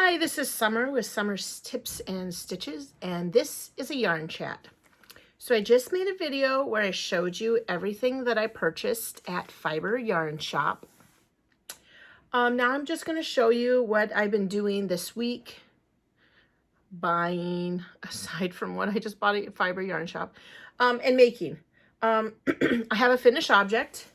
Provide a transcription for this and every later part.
Hi, this is Summer with Summer's Tips and Stitches, and this is a yarn chat. So I just made a video where I showed you everything that I purchased at Fiber Yarn Shop. Now I'm just going to show you what I've been doing this week, buying, aside from what I just bought at Fiber Yarn Shop, and making. I have a finished object.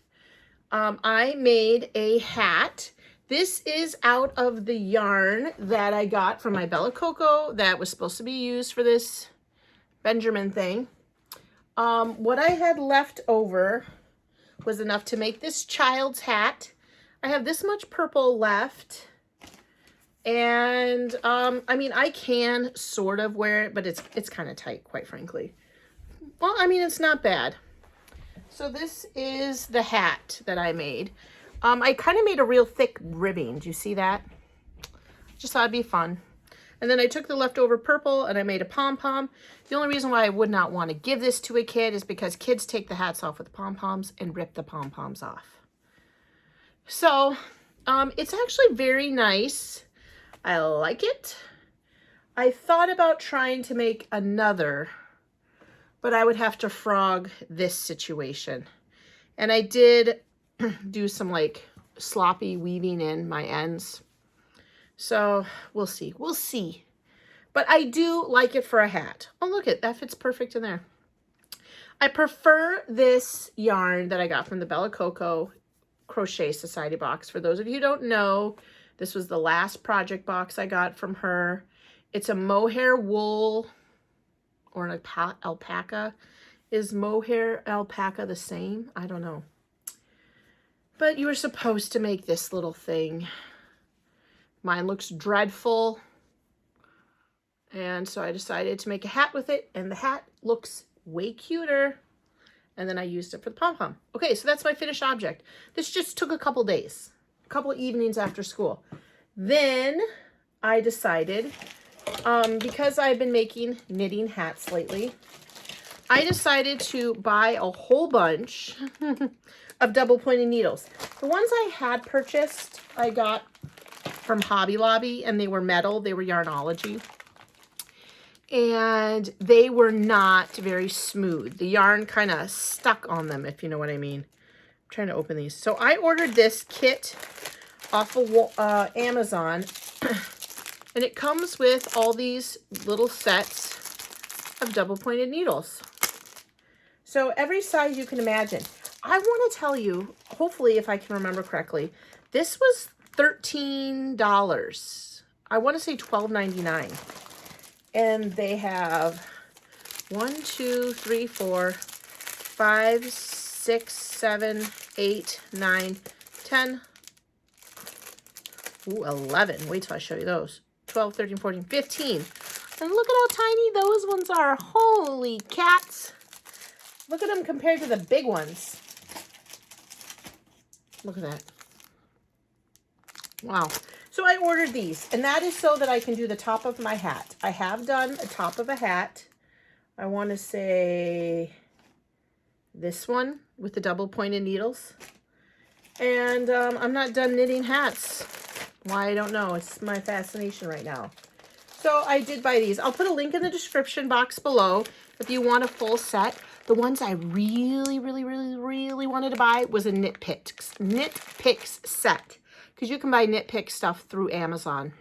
I made a hat. This is out of the yarn that I got from my Bella Coco that was supposed to be used for this Benjamin thing. What I had left over was enough to make this child's hat. I have this much purple left. And, I mean, I can sort of wear it, but it's kind of tight, quite frankly. Well, I mean, it's not bad. So this is the hat that I made. I kind of made a real thick ribbing. Do you see that? Just thought it'd be fun. And then I took the leftover purple and I made a pom-pom. The only reason why I would not want to give this to a kid is because kids take the hats off with the pom-poms and rip the pom-poms off. So, it's actually very nice. I like it. I thought about trying to make another, but I would have to frog this situation. And I did do some like sloppy weaving in my ends. So we'll see. We'll see. But I do like it for a hat. Oh, look at that, fits perfect in there. I prefer this yarn that I got from the Bella Coco Crochet Society box. For those of you who don't know, this was the last project box I got from her. It's a mohair wool or an alpaca. Is mohair alpaca the same? I don't know. But you were supposed to make this little thing. Mine looks dreadful. And so I decided to make a hat with it. And the hat looks way cuter. And then I used it for the pom-pom. Okay, so that's my finished object. This just took a couple days. A couple evenings after school. Then I decided, because I've been making knitting hats lately, I decided to buy a whole bunch of double pointed needles. The ones I had purchased, I got from Hobby Lobby, and they were metal. They were Yarnology. And they were not very smooth. The yarn kind of stuck on them, if you know what I mean. I'm trying to open these. So I ordered this kit off of Amazon. And it comes with all these little sets of double pointed needles. So every size you can imagine. I want to tell you, hopefully if I can remember correctly, this was $13. I want to say $12.99. And they have 1, 2, 3, 4, 5, 6, 7, 8, 9, 10, 11. Wait till I show you those. 12, 13, 14, 15. And look at how tiny those ones are. Holy cats. Look at them compared to the big ones. Look at that. Wow. So I ordered these, and that is so that I can do the top of my hat. I have done a top of a hat. I want to say this one with the double pointed needles. And I'm not done knitting hats. Why, I don't know. It's my fascination right now. So I did buy these. I'll put a link in the description box below if you want a full set. The ones I really wanted to buy was a Knit Picks set. Because you can buy Knit Pick stuff through Amazon.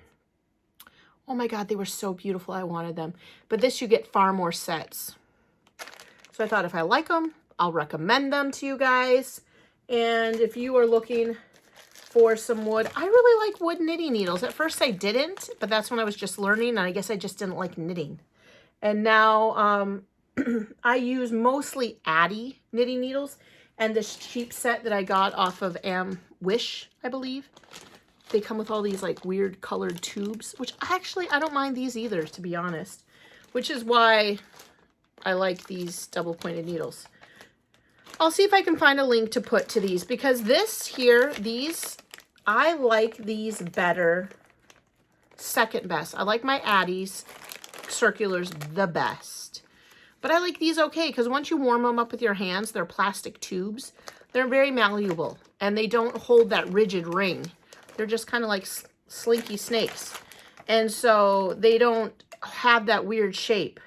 Oh my God, they were so beautiful. I wanted them. But this, you get far more sets. So I thought if I like them, I'll recommend them to you guys. And if you are looking for some wood, I really like wood knitting needles. At first I didn't, but that's when I was just learning, and I guess I just didn't like knitting. And now I use mostly Addy knitting needles, and this cheap set that I got off of Wish, I believe. They come with all these like weird colored tubes, which actually I don't mind these either, to be honest, which is why I like these double pointed needles. I'll see if I can find a link to put to these, because this here, these, I like these better, second best. I like my Addies circulars the best. But I like these okay, because once you warm them up with your hands, they're plastic tubes. They're very malleable, and they don't hold that rigid ring. They're just kind of like slinky snakes. And so they don't have that weird shape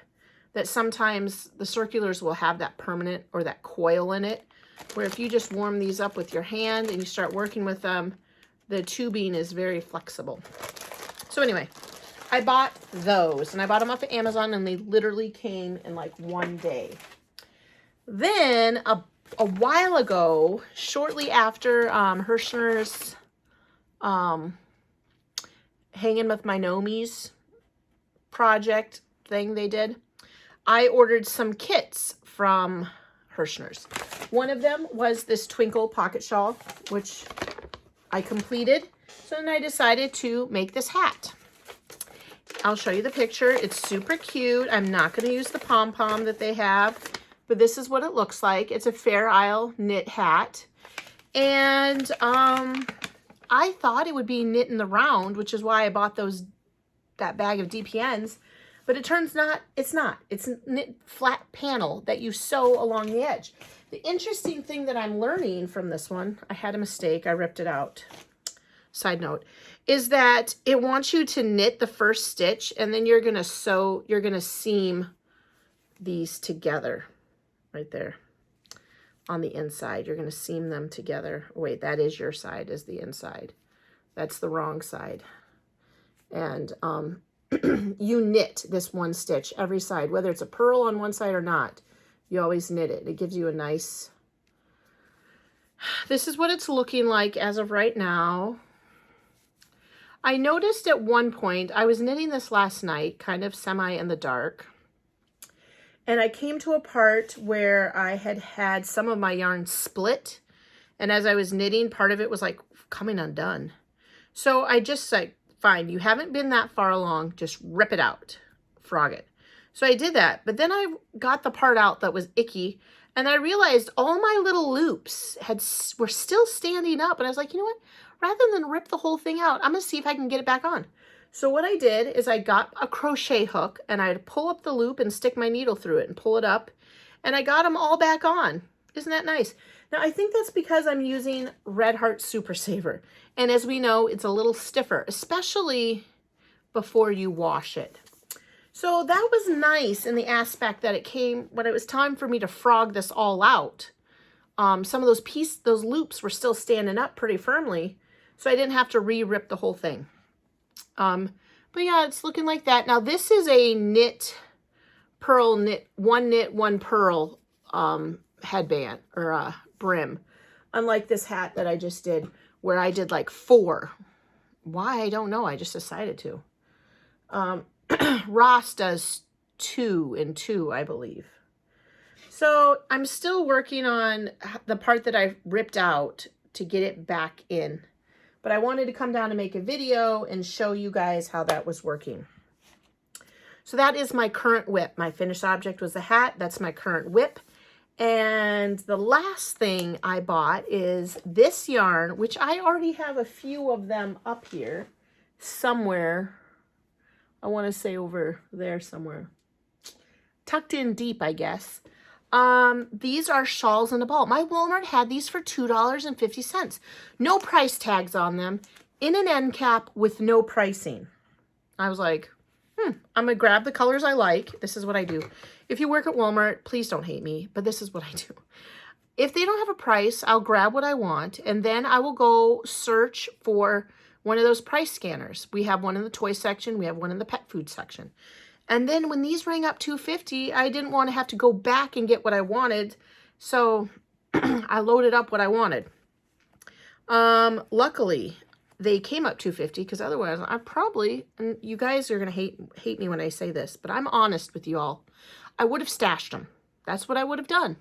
that sometimes the circulars will have, that permanent or that coil in it, where if you just warm these up with your hand and you start working with them, the tubing is very flexible. So anyway, I bought those, and I bought them off of Amazon, and they literally came in like one day. Then a while ago, shortly after Herrschners Hanging with My Nomies project thing they did, I ordered some kits from Herrschners. One of them was this twinkle pocket shawl, which I completed. So then I decided to make this hat. I'll show you the picture. It's super cute. I'm not going to use the pom-pom that they have, but this is what it looks like. It's a Fair Isle knit hat. And I thought it would be knit in the round, which is why I bought that bag of DPNs. But it turns not, it's not. It's a knit flat panel that you sew along the edge. The interesting thing that I'm learning from this one, I had a mistake, I ripped it out. Side note, is that it wants you to knit the first stitch, and then you're gonna sew, you're gonna seam these together right there on the inside. You're gonna seam them together. Wait, that is your side, is the inside. That's the wrong side. And you knit this one stitch every side, whether it's a purl on one side or not. You always knit it. It gives you a nice, this is what it's looking like as of right now. I noticed at one point, I was knitting this last night, kind of semi in the dark, and I came to a part where I had some of my yarn split, and as I was knitting, part of it was like coming undone. So I just like, fine, you haven't been that far along, just rip it out, frog it. So I did that, but then I got the part out that was icky, and I realized all my little loops were still standing up, and I was like, you know what? Rather than rip the whole thing out, I'm gonna see if I can get it back on. So what I did is I got a crochet hook, and I'd pull up the loop and stick my needle through it and pull it up, and I got them all back on. Isn't that nice? Now I think that's because I'm using Red Heart Super Saver, and as we know, it's a little stiffer, especially before you wash it. So that was nice in the aspect that it came, when it was time for me to frog this all out, some of those loops were still standing up pretty firmly, so I didn't have to re-rip the whole thing. But yeah, it's looking like that. Now this is a one purl headband or brim, unlike this hat that I just did, where I did like 4. Why, I don't know. I just decided to. Ross does 2 and 2, I believe. So I'm still working on the part that I ripped out to get it back in. But I wanted to come down and make a video and show you guys how that was working. So that is my current whip. My finished object was the hat. That's my current whip. And the last thing I bought is this yarn, which I already have a few of them up here somewhere. I want to say over there somewhere. Tucked in deep, I guess. These are Shawls in a Ball. My Walmart had these for $2.50. No price tags on them, in an end cap with no pricing. I was like, I'm gonna grab the colors I like. This is what I do. If you work at Walmart, please don't hate me, but this is what I do. If they don't have a price, I'll grab what I want, and then I will go search for one of those price scanners. We have one in the toy section. We have one in the pet food section. And then when these rang up $2.50, I didn't want to have to go back and get what I wanted. So I loaded up what I wanted. Luckily, they came up $2.50 because otherwise I probably, and you guys are going to hate me when I say this, but I'm honest with you all. I would have stashed them. That's what I would have done.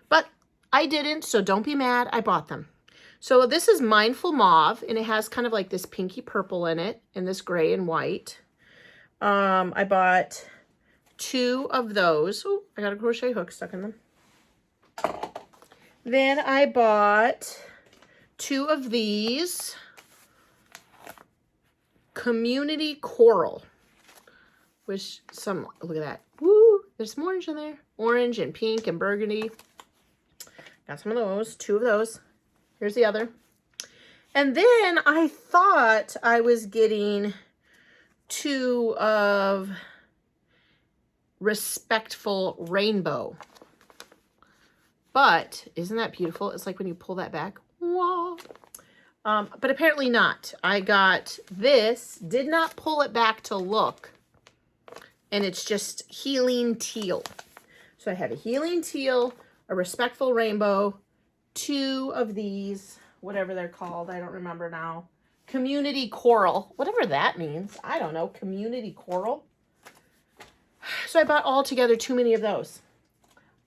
But I didn't, so don't be mad. I bought them. So this is Mindful Mauve, and it has kind of like this pinky purple in it, and this gray and white. I bought 2 of those. Oh, I got a crochet hook stuck in them. Then I bought 2 of these. Community Coral. Which look at that. Woo! There's some orange in there. Orange and pink and burgundy. Got some of those. 2 of those. Here's the other. And then I thought I was getting 2 of Respectful Rainbow. But isn't that beautiful? It's like when you pull that back. Wow. But apparently not. I got this, did not pull it back to look. And it's just Healing Teal. So I have a Healing Teal, a Respectful Rainbow, 2 of these, whatever they're called. I don't remember now. Community Coral, whatever that means. I don't know. Community Coral. So I bought all together too many of those.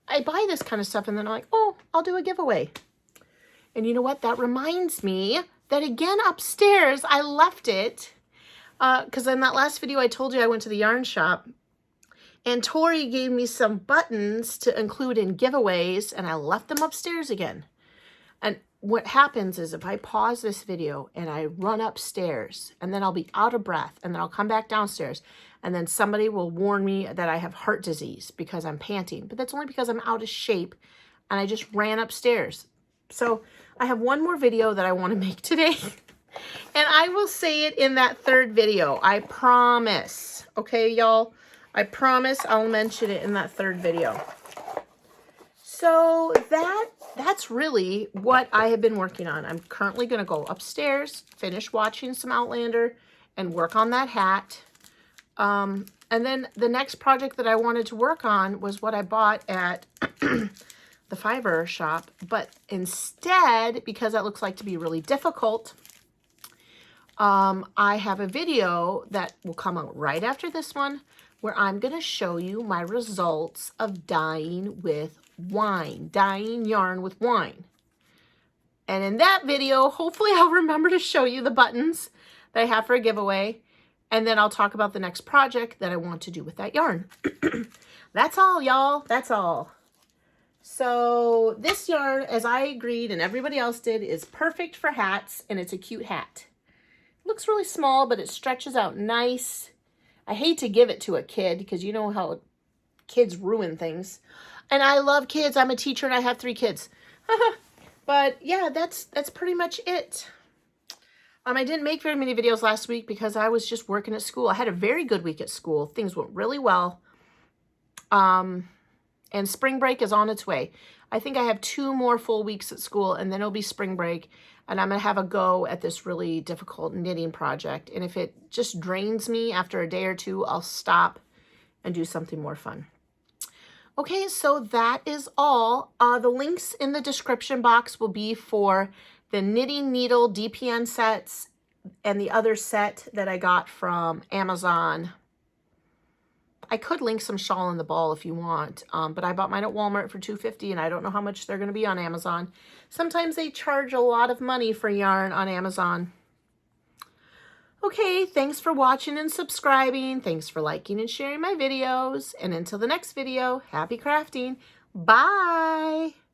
I buy this kind of stuff and then I'm like, oh, I'll do a giveaway. And you know what? That reminds me that again upstairs, I left it because in that last video I told you I went to the yarn shop and Tori gave me some buttons to include in giveaways and I left them upstairs again. And what happens is if I pause this video and I run upstairs and then I'll be out of breath and then I'll come back downstairs and then somebody will warn me that I have heart disease because I'm panting. But that's only because I'm out of shape and I just ran upstairs. So I have one more video that I want to make today. And I will say it in that 3rd video. I promise. Okay, y'all? I promise I'll mention it in that 3rd video. So that's really what I have been working on. I'm currently going to go upstairs, finish watching some Outlander, and work on that hat. And then the next project that I wanted to work on was what I bought at the fiber shop. But instead, because that looks like to be really difficult, I have a video that will come out right after this one where I'm going to show you my results of dyeing with wine, dyeing yarn with wine. And in that video, hopefully I'll remember to show you the buttons that I have for a giveaway. And then I'll talk about the next project that I want to do with that yarn. That's all, y'all. That's all. So this yarn, as I agreed and everybody else did, is perfect for hats, and it's a cute hat. It looks really small, but it stretches out nice. I hate to give it to a kid because you know how kids ruin things. And I love kids. I'm a teacher and I have 3 kids. But yeah, that's pretty much it. I didn't make very many videos last week because I was just working at school. I had a very good week at school. Things went really well. And spring break is on its way. I think I have 2 more full weeks at school and then it'll be spring break. And I'm going to have a go at this really difficult knitting project. And if it just drains me after a day or 2, I'll stop and do something more fun. Okay, so that is all. The links in the description box will be for the knitting needle DPN sets and the other set that I got from Amazon. I could link some shawl in the ball if you want, but I bought mine at Walmart for $2.50 and I don't know how much they're going to be on Amazon. Sometimes they charge a lot of money for yarn on Amazon. Okay, thanks for watching and subscribing. Thanks for liking and sharing my videos. And until the next video, happy crafting. Bye!